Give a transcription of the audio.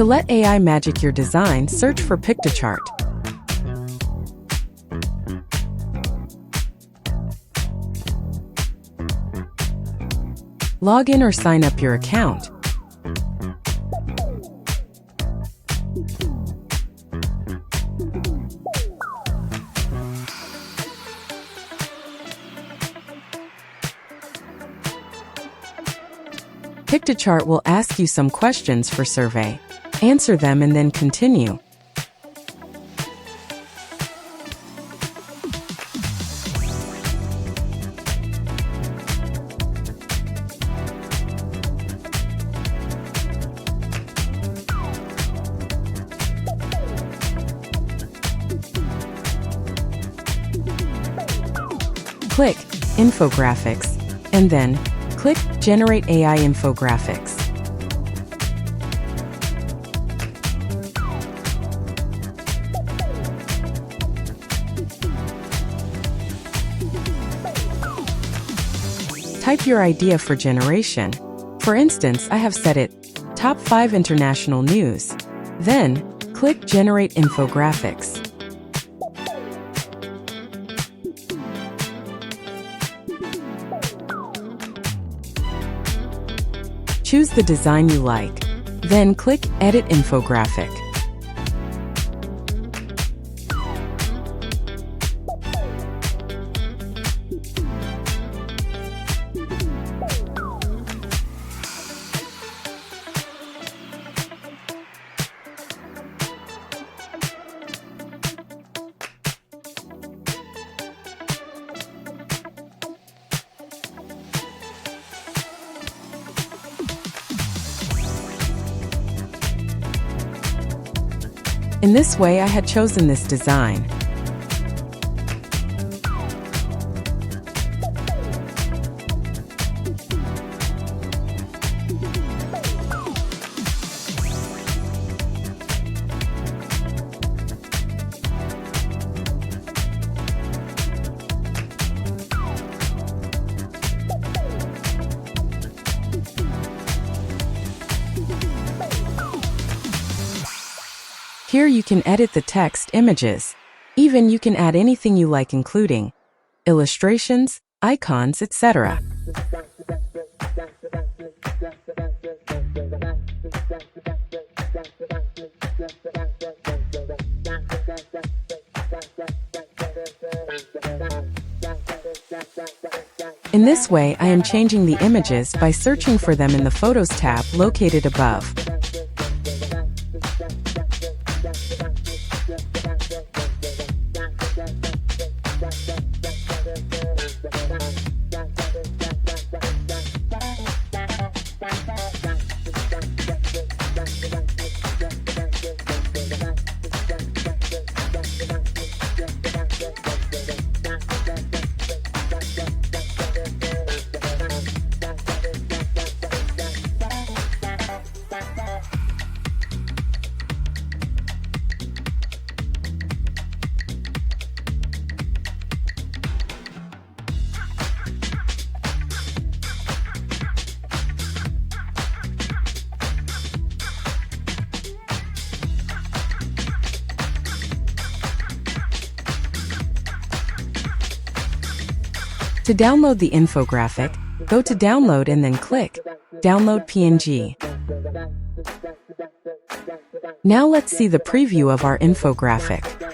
To let AI magic your design, search for Pictochart. Log in or sign up your account. Pictochart will ask you some questions for survey. Answer them and then continue. Click Infographics, and then click Generate AI Infographics. Type your idea for generation. For instance, I have set it Top 5 International News. Then, click Generate Infographics. Choose the design you like. Then click Edit Infographic. In this way, I had chosen this design. Here you can edit the text, images. Even you can add anything you like, including illustrations, icons, etc. In this way, I am changing the images by searching for them in the Photos tab located above. To download the infographic, go to Download and then click Download PNG. Now let's see the preview of our infographic.